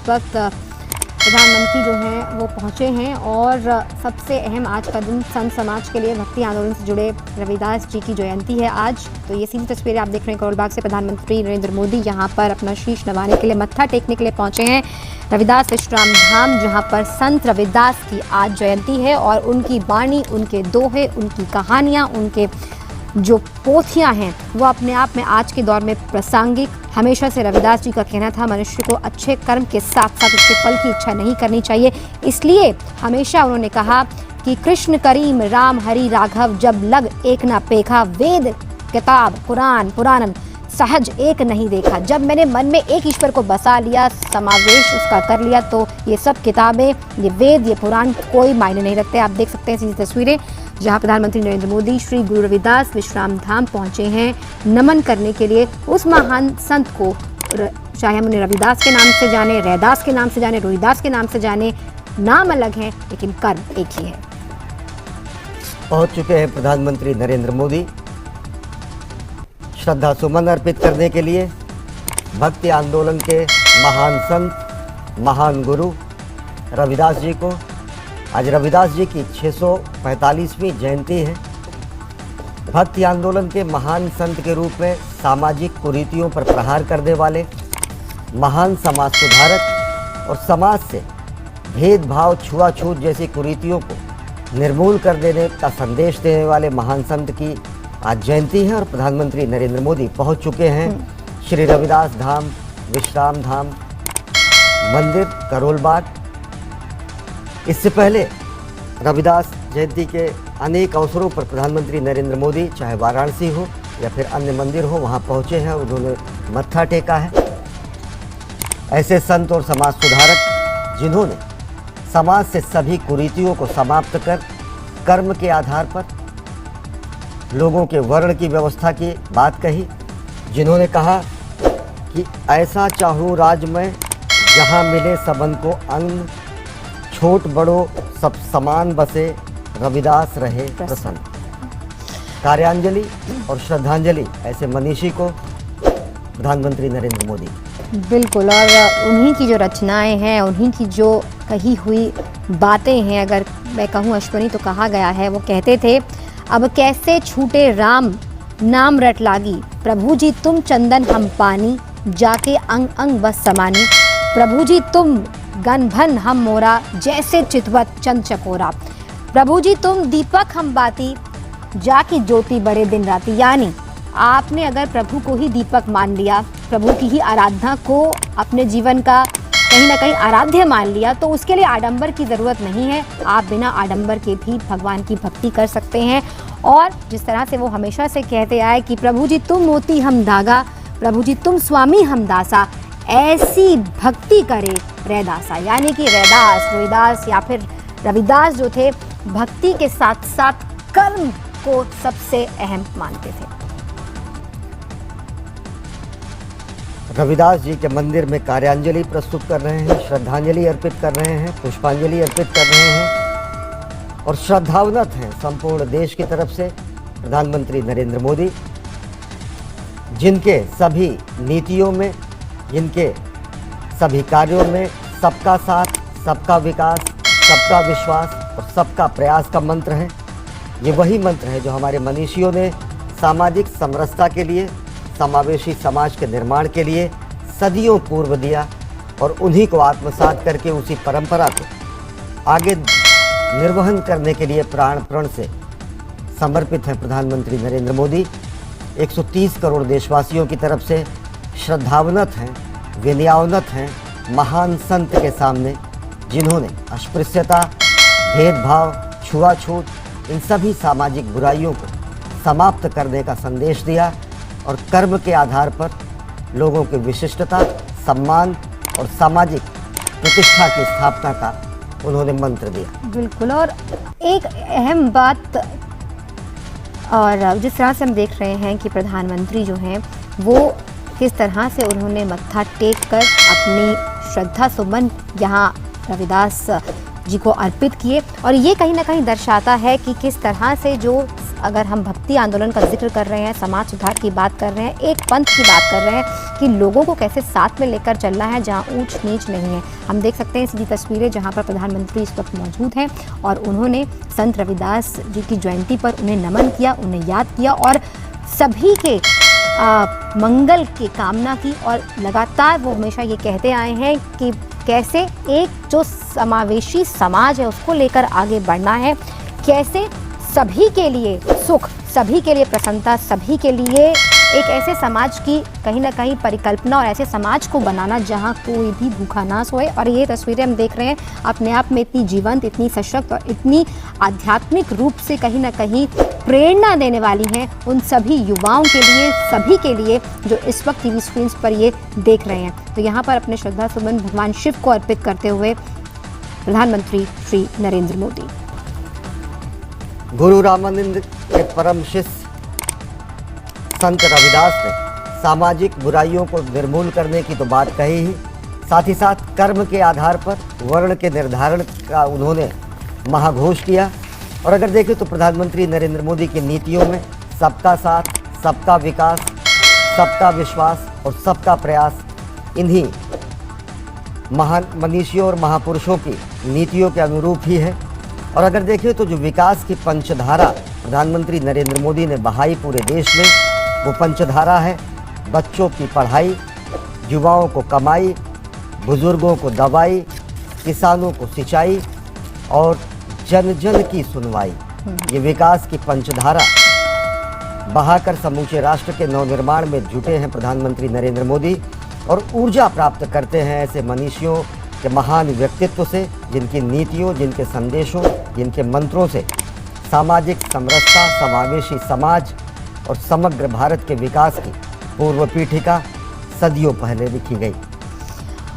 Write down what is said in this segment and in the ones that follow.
वक्त प्रधानमंत्री जो हैं वो पहुंचे हैं और सबसे अहम आज का दिन संत समाज के लिए भक्ति आंदोलन से जुड़े रविदास जी की जयंती है आज। तो ये सीधी तस्वीरें आप देख रहे हैं करोल बाग से। प्रधानमंत्री नरेंद्र मोदी यहाँ पर अपना शीश नवाने के लिए, मत्था टेकने के लिए पहुंचे हैं रविदास विश्राम धाम, जहाँ पर संत रविदास की आज जयंती है और उनकी वाणी, उनके दोहे, उनकी कहानियाँ, उनके जो पोथियाँ हैं वो अपने आप में आज के दौर में प्रासंगिक। हमेशा से रविदास जी का कहना था मनुष्य को अच्छे कर्म के साथ साथ उसके फल की इच्छा नहीं करनी चाहिए। इसलिए हमेशा उन्होंने कहा कि कृष्ण करीम राम हरि राघव जब लग एक ना पेखा, वेद किताब कुरान पुराणन सहज एक नहीं देखा। जब मैंने मन में एक ईश्वर को बसा लिया, समावेश उसका कर लिया, तो ये सब किताबें, ये वेद, ये पुराण कोई मायने नहीं रखते। आप देख सकते हैं सीधी तस्वीरें जहां प्रधानमंत्री नरेंद्र मोदी श्री गुरु रविदास विश्राम धाम पहुंचे हैं नमन करने के लिए उस महान संत को। चाहे हम उन्हें रविदास के नाम से जाने, रैदास के नाम से जाने, रोहिदास के नाम से जाने, नाम अलग है लेकिन कर्म एक ही है। पहुंच चुके हैं प्रधानमंत्री नरेंद्र मोदी श्रद्धा सुमन अर्पित करने के लिए भक्ति आंदोलन के महान संत, महान गुरु रविदास जी को। आज रविदास जी की 645वीं जयंती है। भक्ति आंदोलन के महान संत के रूप में सामाजिक कुरीतियों पर प्रहार करने वाले महान समाज सुधारक और समाज से भेदभाव, छुआछूत जैसी कुरीतियों को निर्मूल कर देने का संदेश देने वाले महान संत की आज जयंती है और प्रधानमंत्री नरेंद्र मोदी पहुंच चुके हैं श्री रविदास धाम विश्राम धाम मंदिर करोल बाग। इससे पहले रविदास जयंती के अनेक अवसरों पर प्रधानमंत्री नरेंद्र मोदी चाहे वाराणसी हो या फिर अन्य मंदिर हो वहां पहुंचे हैं, उन्होंने मत्था टेका है। ऐसे संत और समाज सुधारक जिन्होंने समाज से सभी कुरीतियों को समाप्त कर कर्म के आधार पर लोगों के वर्ण की व्यवस्था की बात कही, जिन्होंने कहा कि ऐसा चाहूँ राज में जहाँ मिले सबन को अन्न, छोट बड़ो सब समान बसे, रविदास रहे प्रसन्न। कार्यांजलि और श्रद्धांजलि ऐसे मनीषी को प्रधानमंत्री नरेंद्र मोदी। बिल्कुल, और उन्हीं की जो रचनाएं हैं, उन्हीं की जो कही हुई बातें हैं, अगर मैं कहूँ अश्वनी तो कहा गया है, वो कहते थे अब कैसे छूटे राम नाम रट लागी, प्रभु जी तुम चंदन हम पानी, जाके अंग अंग बस समानी, प्रभु जी तुम गन भन हम मोरा, जैसे चितवत चंद चकोरा, प्रभु जी तुम दीपक हम बाती, जाके ज्योति बड़े दिन राती। यानी आपने अगर प्रभु को ही दीपक मान लिया, प्रभु की ही आराधना को अपने जीवन का कहीं ना कहीं आराध्य मान लिया, तो उसके लिए आडंबर की ज़रूरत नहीं है। आप बिना आडंबर के भी भगवान की भक्ति कर सकते हैं। और जिस तरह से वो हमेशा से कहते आए कि प्रभु जी तुम मोती हम धागा, प्रभु जी तुम स्वामी हम दासा, ऐसी भक्ति करे रैदासा। यानी कि रैदास, रोहिदास या फिर रविदास जो थे, भक्ति के साथ साथ कर्म को सबसे अहम मानते थे। रविदास जी के मंदिर में कार्यांजलि प्रस्तुत कर रहे हैं, श्रद्धांजलि अर्पित कर रहे हैं, पुष्पांजलि अर्पित कर रहे हैं और श्रद्धावनत हैं संपूर्ण देश की तरफ से प्रधानमंत्री नरेंद्र मोदी, जिनके सभी नीतियों में, जिनके सभी कार्यों में सबका साथ, सबका विकास, सबका विश्वास और सबका प्रयास का मंत्र है। ये वही मंत्र है जो हमारे मनीषियों ने सामाजिक समरसता के लिए, समावेशी समाज के निर्माण के लिए सदियों पूर्व दिया और उन्हीं को आत्मसात करके उसी परंपरा को आगे निर्वहन करने के लिए प्राण प्रण से समर्पित हैं प्रधानमंत्री नरेंद्र मोदी। 130 करोड़ देशवासियों की तरफ से श्रद्धावनत हैं, विनयावनत हैं महान संत के सामने, जिन्होंने अस्पृश्यता, भेदभाव, छुआछूत इन सभी सामाजिक बुराइयों को समाप्त करने का संदेश दिया और कर्म के आधार पर लोगों की विशिष्टता, सम्मान और सामाजिक प्रतिष्ठा की स्थापना का उन्होंने मंत्र दिया। बिल्कुल, और एक अहम बात, और जिस तरह से हम देख रहे हैं कि प्रधानमंत्री जो हैं वो किस तरह से उन्होंने मत्था टेक कर अपनी श्रद्धा सुमन यहाँ रविदास जी को अर्पित किए, और ये कहीं ना कहीं दर्शाता है कि किस तरह से जो, अगर हम भक्ति आंदोलन का जिक्र कर रहे हैं, समाज सुधार की बात कर रहे हैं, एक पंथ की बात कर रहे हैं, कि लोगों को कैसे साथ में लेकर चलना है जहां ऊंच नीच नहीं है। हम देख सकते हैं सीधी तस्वीरें जहां पर प्रधानमंत्री इस वक्त मौजूद हैं और उन्होंने संत रविदास जी की जयंती पर उन्हें नमन किया, उन्हें याद किया और सभी के मंगल की कामना की। और लगातार वो हमेशा ये कहते आए हैं कि कैसे एक जो समावेशी समाज है उसको लेकर आगे बढ़ना है, कैसे सभी के लिए सुख, सभी के लिए प्रसन्नता, सभी के लिए एक ऐसे समाज की कहीं ना कहीं परिकल्पना और ऐसे समाज को बनाना जहां कोई भी भूखा ना सोए। और ये तस्वीरें हम देख रहे हैं अपने आप में इतनी जीवंत, इतनी सशक्त और इतनी आध्यात्मिक रूप से कहीं ना कहीं प्रेरणा देने वाली हैं उन सभी युवाओं के लिए, सभी के लिए जो इस वक्त टीवी स्क्रीन पर ये देख रहे हैं। तो यहाँ पर अपने श्रद्धा सुमन भगवान शिव को अर्पित करते हुए प्रधानमंत्री श्री नरेंद्र मोदी। गुरु रामानंद के परम शिष्य संत रविदास ने सामाजिक बुराइयों को निर्मूल करने की तो बात कही ही, साथ ही साथ कर्म के आधार पर वर्ण के निर्धारण का उन्होंने महाघोष किया। और अगर देखें तो प्रधानमंत्री नरेंद्र मोदी की नीतियों में सबका साथ, सबका विकास, सबका विश्वास और सबका प्रयास इन्हीं महान मनीषियों और महापुरुषों की नीतियों के अनुरूप ही है। और अगर देखें तो जो विकास की पंचधारा प्रधानमंत्री नरेंद्र मोदी ने बहाई पूरे देश में, वो पंचधारा है बच्चों की पढ़ाई, युवाओं को कमाई, बुजुर्गों को दवाई, किसानों को सिंचाई और जन जन की सुनवाई। ये विकास की पंचधारा बहाकर समूचे राष्ट्र के नवनिर्माण में जुटे हैं प्रधानमंत्री नरेंद्र मोदी और ऊर्जा प्राप्त करते हैं ऐसे मनीषियों के महान व्यक्तित्व से, जिनकी नीतियों, जिनके संदेशों, जिनके मंत्रों से सामाजिक समरसता, समावेशी समाज और समग्र भारत के विकास की पूर्व पीठिका सदियों पहले लिखी गई।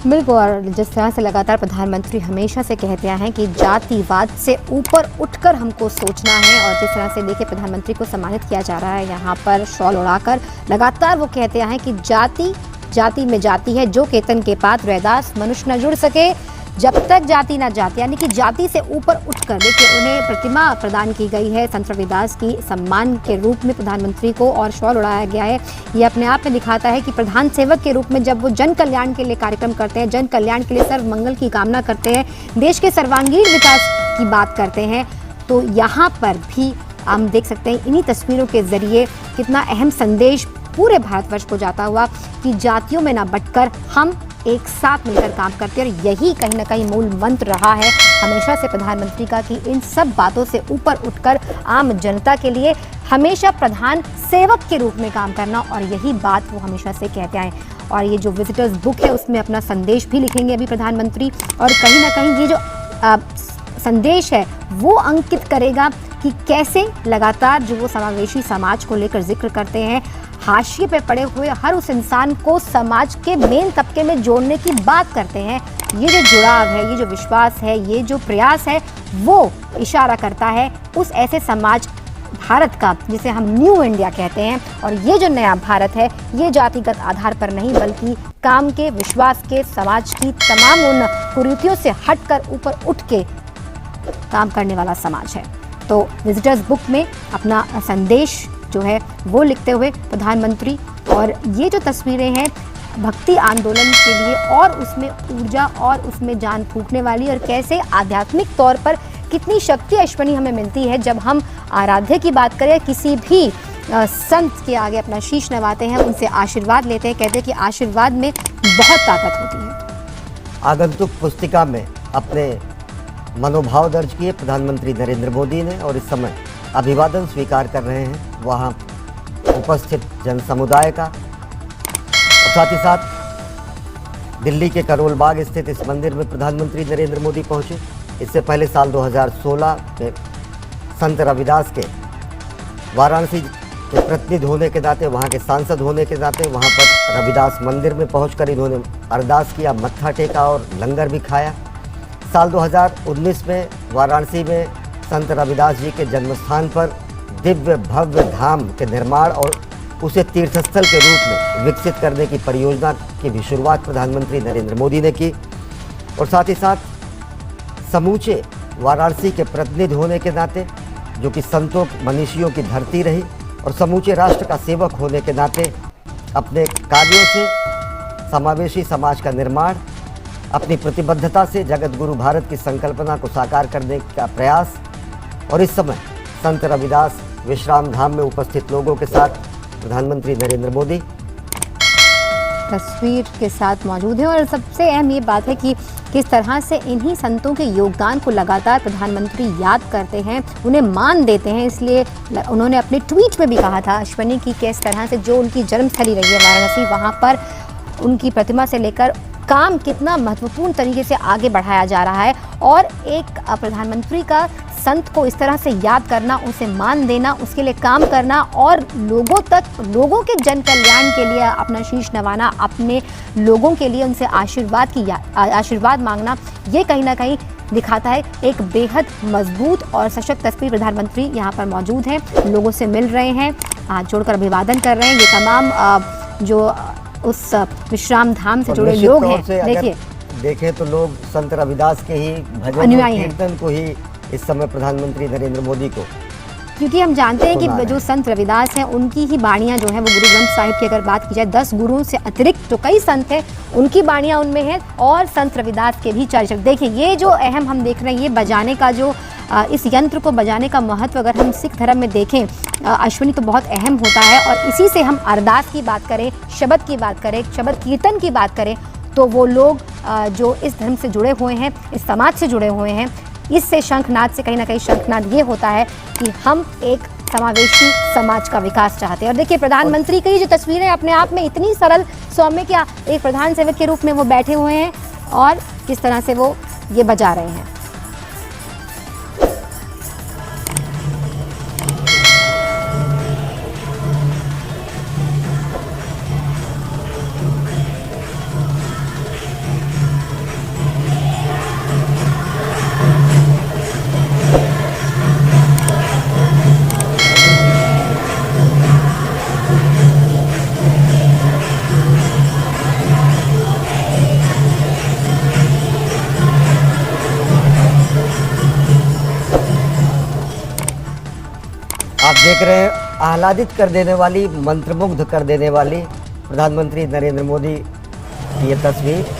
बिल्कुल, और जिस तरह से लगातार प्रधानमंत्री हमेशा से कहते हैं कि जातिवाद से ऊपर उठकर हमको सोचना है। और जिस तरह से देखिए प्रधानमंत्री को सम्मानित किया जा रहा है यहाँ पर शॉल उड़ाकर, लगातार वो कहते हैं कि जाति जाति में जाति है, जो केतन के पात रैदास मनुष्य न जुड़ सके जब तक जाति ना जाति, यानी कि जाति से ऊपर उठकर देखिए उन्हें प्रतिमा प्रदान की गई है संत रविदास की सम्मान के रूप में प्रधानमंत्री को और शॉल उड़ाया गया है। ये अपने आप में दिखाता है कि प्रधान सेवक के रूप में जब वो जन कल्याण के लिए कार्यक्रम करते हैं, जन कल्याण के लिए सर्व मंगल की कामना करते हैं, देश के सर्वांगीण विकास की बात करते हैं, तो यहाँ पर भी हम देख सकते हैं इन्हीं तस्वीरों के जरिए कितना अहम संदेश पूरे भारतवर्ष को जाता हुआ कि जातियों में ना बंटकर हम एक साथ मिलकर काम करते हैं। और यही कहीं ना कहीं मूल मंत्र रहा है हमेशा से प्रधानमंत्री का कि इन सब बातों से ऊपर उठकर आम जनता के लिए हमेशा प्रधान सेवक के रूप में काम करना, और यही बात वो हमेशा से कहते आए। और ये जो विजिटर्स बुक है उसमें अपना संदेश भी लिखेंगे अभी प्रधानमंत्री, और कहीं ना कहीं ये जो संदेश है वो अंकित करेगा कि कैसे लगातार जो वो समावेशी समाज को लेकर जिक्र करते हैं, हाशिए पे पड़े हुए हर उस इंसान को समाज के मेन तबके में जोड़ने की बात करते हैं। ये जो जुड़ाव है, ये जो विश्वास है, ये जो प्रयास है, वो इशारा करता है उस ऐसे समाज भारत का जिसे हम न्यू इंडिया कहते हैं। और ये जो नया भारत है ये जातिगत आधार पर नहीं बल्कि काम के, विश्वास के, समाज की तमाम उन कुरीतियों से हटकर ऊपर उठ के काम करने वाला समाज है। तो विजिटर्स बुक में अपना संदेश जो है वो लिखते हुए प्रधानमंत्री, और ये जो तस्वीरें हैं भक्ति आंदोलन के लिए और उसमें ऊर्जा और उसमें जान फूंकने वाली, और कैसे आध्यात्मिक तौर पर कितनी शक्ति अश्वनी हमें मिलती है जब हम आराध्य की बात करें, किसी भी संत के आगे अपना शीश नवाते हैं, उनसे आशीर्वाद लेते हैं। कहते हैं कि आशीर्वाद में बहुत ताकत होती है। आगंतुक पुस्तिका में अपने मनोभाव दर्ज किए प्रधानमंत्री नरेंद्र मोदी ने, और इस समय अभिवादन स्वीकार कर रहे हैं वहाँ उपस्थित जन समुदाय का। और साथ ही साथ दिल्ली के करोल बाग स्थित इस मंदिर में प्रधानमंत्री नरेंद्र मोदी पहुँचे। इससे पहले साल 2016 में संत रविदास के वाराणसी के प्रतिनिधि होने के नाते, वहाँ के सांसद होने के नाते वहाँ पर रविदास मंदिर में पहुंचकर इन्होंने अरदास किया, मत्था टेका और लंगर भी खाया। साल 2019 में वाराणसी में संत रविदास जी के जन्मस्थान पर दिव्य भव्य धाम के निर्माण और उसे तीर्थस्थल के रूप में विकसित करने की परियोजना की भी शुरुआत प्रधानमंत्री नरेंद्र मोदी ने की। और साथ ही साथ समूचे वाराणसी के प्रतिनिधि होने के नाते, जो कि संतों मनीषियों की धरती रही, और समूचे राष्ट्र का सेवक होने के नाते अपने कार्यों से समावेशी समाज का निर्माण, अपनी प्रतिबद्धता से जगत गुरु भारत की संकल्पना को साकार करने का प्रयास। और इस समय संत रविदास विश्राम धाम में उपस्थित लोगों के साथ प्रधानमंत्री नरेंद्र मोदी तस्वीर के साथ मौजूद है। और सबसे अहम ये बात है कि किस तरह से इन्हीं संतों के योगदान को लगातार प्रधानमंत्री याद करते हैं, उन्हें मान देते हैं। इसलिए उन्होंने अपने ट्वीट में भी कहा था अश्विनी की किस तरह से जो उनकी जन्मस्थली रही है वाराणसी, वहाँ पर उनकी प्रतिमा से लेकर काम कितना महत्वपूर्ण तरीके से आगे बढ़ाया जा रहा है। और एक प्रधानमंत्री का संत को इस तरह से याद करना, उसे मान देना, उसके लिए काम करना और लोगों के जन कल्याण के लिए अपना शीश नवाना, अपने लोगों के लिए उनसे आशीर्वाद मांगना, ये कहीं ना कहीं दिखाता है एक बेहद मजबूत और सशक्त तस्वीर। प्रधानमंत्री यहाँ पर मौजूद हैं, लोगों से मिल रहे हैं, हाथ जोड़कर अभिवादन कर रहे हैं। ये तमाम जो उस विश्राम धाम से जुड़े लोग हैं, देखें तो लोग संत रविदास के ही भजन और कीर्तन को ही इस समय प्रधानमंत्री नरेंद्र मोदी को, क्योंकि हम जानते हैं कि जो संत रविदास हैं उनकी ही बाणियाँ जो हैं वो गुरु ग्रंथ साहिब की अगर बात की जाए 10 गुरुओं से अतिरिक्त जो कई संत हैं उनकी बाणियाँ उनमें हैं और संत रविदास के भी चर्चा। देखिए ये जो अहम हम देख रहे हैं, ये बजाने का जो इस यंत्र को बजाने का महत्व अगर हम सिख धर्म में देखें अश्विनी तो बहुत अहम होता है। और इसी से हम अरदास की बात करें, शब्द की बात करें, शब्द कीर्तन की बात करें तो वो लोग जो इस धर्म से जुड़े हुए हैं, इस समाज से जुड़े हुए हैं, इससे शंखनाद से कहीं ना कहीं शंखनाद ये होता है कि हम एक समावेशी समाज का विकास चाहते हैं। और देखिए प्रधानमंत्री की जो तस्वीर है अपने आप में इतनी सरल सौम्य क्या, एक प्रधान सेवक के रूप में वो बैठे हुए हैं और किस तरह से वो ये बजा रहे हैं। आप देख रहे हैं आह्लादित कर देने वाली, मंत्रमुग्ध कर देने वाली प्रधानमंत्री नरेंद्र मोदी की ये तस्वीर।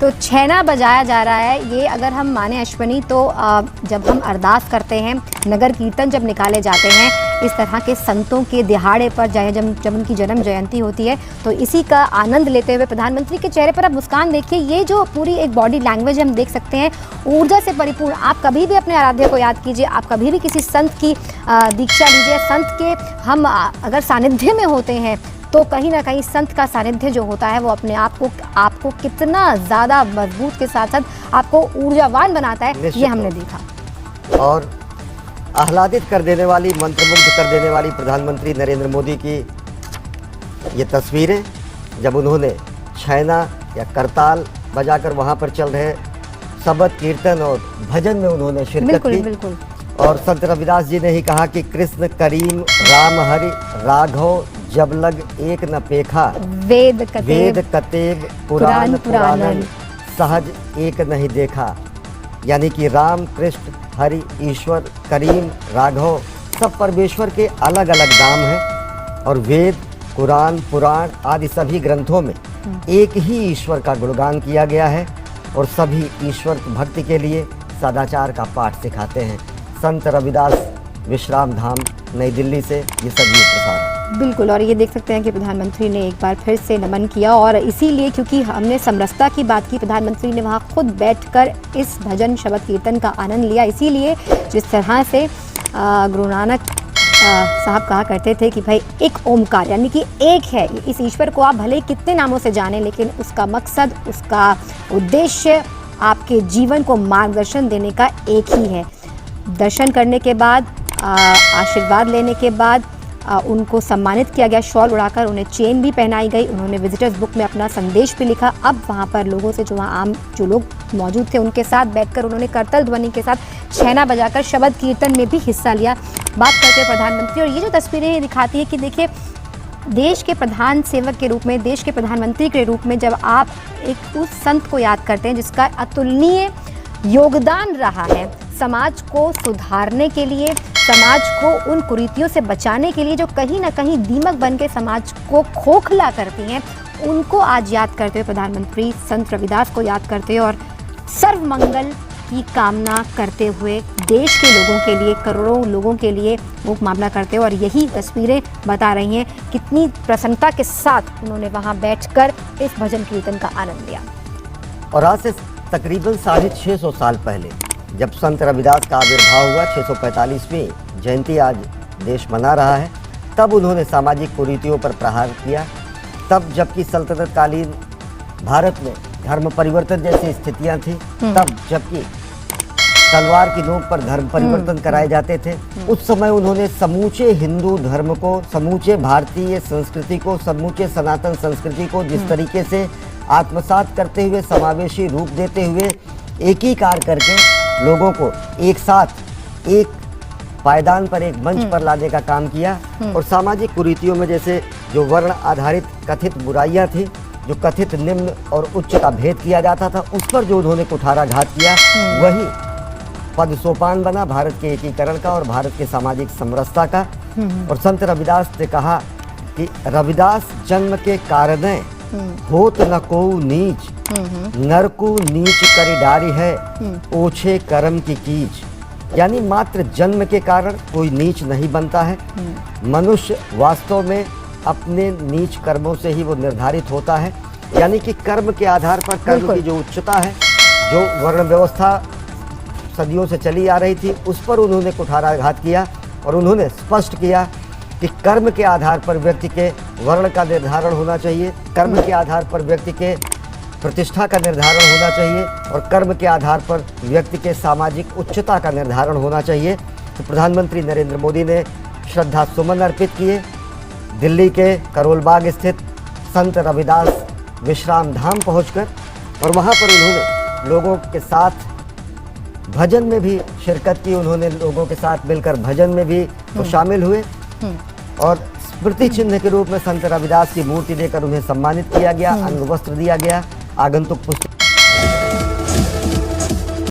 तो छेना बजाया जा रहा है, ये अगर हम माने अश्विनी तो जब हम अरदास करते हैं, नगर कीर्तन जब निकाले जाते हैं इस तरह के संतों के दिहाड़े पर, जब उनकी जन्म जयंती होती है तो इसी का आनंद लेते हुए प्रधानमंत्री के चेहरे पर आप मुस्कान देखिए। ये जो पूरी एक बॉडी लैंग्वेज हम देख सकते हैं, ऊर्जा से परिपूर्ण। आप कभी भी अपने आराध्य को याद कीजिए, आप कभी भी किसी संत की दीक्षा लीजिए, संत के हम अगर सानिध्य में होते हैं तो कहीं ना कहीं संत का सानिध्य जो होता है वो अपने आपको कितना ज़्यादा मजबूत के साथ साथ आपको ऊर्जावान बनाता है, ये हमने देखा। और आह्लादित कर देने वाली, मंत्रमुग्ध कर देने वाली प्रधानमंत्री नरेंद्र मोदी की ये तस्वीरें, जब उन्होंने छैना या करताल बजाकर वहाँ पर चल रहे शब्द कीर्तन और भजन में उन्होंने शिरकत की। बिल्कुल। और संत रविदास जी ने ही कहा कि कृष्ण करीम राम हरि राघव जब लग एक न पेखा, वेद कतेब पुराण पुराणन सहज एक नहीं देखा। यानी कि राम, कृष्ण, हरि, ईश्वर, करीम, राघव सब परमेश्वर के अलग अलग नाम हैं और वेद, कुरान, पुराण आदि सभी ग्रंथों में एक ही ईश्वर का गुणगान किया गया है और सभी ईश्वर भक्ति के लिए सदाचार का पाठ सिखाते हैं। संत रविदास विश्राम धाम, नई दिल्ली से ये सभी प्रसारण। बिल्कुल। और ये देख सकते हैं कि प्रधानमंत्री ने एक बार फिर से नमन किया और इसीलिए क्योंकि हमने समरसता की बात की, प्रधानमंत्री ने वहाँ खुद बैठकर इस भजन शब्द कीर्तन का आनंद लिया। इसीलिए जिस तरह से गुरु नानक साहब कहा करते थे कि भाई एक ओमकार यानी कि एक है, इस ईश्वर को आप भले ही कितने नामों से जानें लेकिन उसका मकसद, उसका उद्देश्य आपके जीवन को मार्गदर्शन देने का एक ही है। दर्शन करने के बाद, आशीर्वाद लेने के बाद उनको सम्मानित किया गया, शॉल उड़ाकर उन्हें चेन भी पहनाई गई। उन्होंने विजिटर्स बुक में अपना संदेश भी लिखा। अब वहाँ पर लोगों से जो लोग मौजूद थे उनके साथ बैठकर उन्होंने करतल ध्वनि के साथ छैना बजाकर शब्द कीर्तन में भी हिस्सा लिया। बात करते हैं प्रधानमंत्री, और ये जो तस्वीरें दिखाती है कि देखिए देश के प्रधान सेवक के रूप में, देश के प्रधानमंत्री के रूप में जब आप एक उस संत को याद करते हैं जिसका अतुलनीय योगदान रहा है समाज को सुधारने के लिए, समाज को उन कुरीतियों से बचाने के लिए जो कहीं ना कहीं दीमक बन के समाज को खोखला करती हैं, उनको आज याद करते हुए प्रधानमंत्री संत रविदास को याद करते हुए और सर्व मंगल की कामना करते हुए देश के लोगों के लिए, करोड़ों लोगों के लिए वो मामला करते हैं। और यही तस्वीरें बता रही हैं कितनी प्रसन्नता के साथ उन्होंने वहाँ बैठकर इस भजन कीर्तन का आनंद लिया। और आज से तकरीबन 650 साल पहले जब संत रविदास का आविर्भाव हुआ, 645वीं जयंती आज देश मना रहा है, तब उन्होंने सामाजिक कुरीतियों पर प्रहार किया। तब जबकि सल्तनत कालीन भारत में धर्म परिवर्तन जैसी स्थितियां थी, तब जबकि तलवार की नोक पर धर्म परिवर्तन कराए जाते थे, उस समय उन्होंने समूचे हिंदू धर्म को, समूचे भारतीय संस्कृति को, समूचे सनातन संस्कृति को जिस तरीके से आत्मसात करते हुए, समावेशी रूप देते हुए, एकीकार करके लोगों को एक साथ एक पायदान पर, एक मंच पर लाने का काम किया। और सामाजिक कुरीतियों में जैसे जो वर्ण आधारित कथित बुराइयां थी, जो कथित निम्न और उच्च का भेद किया जाता था, उस पर जो उन्होंने कुठाराघात किया, वही पद सोपान बना भारत के एकीकरण का और भारत के सामाजिक समरसता का। और संत रविदास ने कहा कि रविदास जन्म के कारण होत न को नीच, नर को नीच करी डारी है, ओछे कर्म की कीच। यानी मात्र जन्म के कारण कोई नीच नहीं बनता है। मनुष्य वास्तव में अपने नीच कर्मों से ही वो निर्धारित होता है। यानी कि कर्म के आधार पर कर्म की जो उच्चता है, जो वर्ण व्यवस्था सदियों से चली आ रही थी, उस पर उन्होंने कुठाराघात किया। और उन्होंने स्पष्ट किया कि कर्म के आधार पर व्यक्ति के वर्ण का निर्धारण होना चाहिए, कर्म के आधार पर व्यक्ति के प्रतिष्ठा का निर्धारण होना चाहिए, और कर्म के आधार पर व्यक्ति के सामाजिक उच्चता का निर्धारण होना चाहिए। तो प्रधानमंत्री नरेंद्र मोदी ने श्रद्धा सुमन अर्पित किए दिल्ली के करोल बाग स्थित संत रविदास विश्राम धाम पहुंचकर, और वहां पर उन्होंने लोगों के साथ भजन में भी शिरकत की। उन्होंने लोगों के साथ मिलकर भजन में भी तो शामिल हुए, और स्मृति चिन्ह के रूप में संत रविदास की मूर्ति देकर उन्हें सम्मानित किया गया, अंग वस्त्र दिया गया, आगंतुक पुस्तक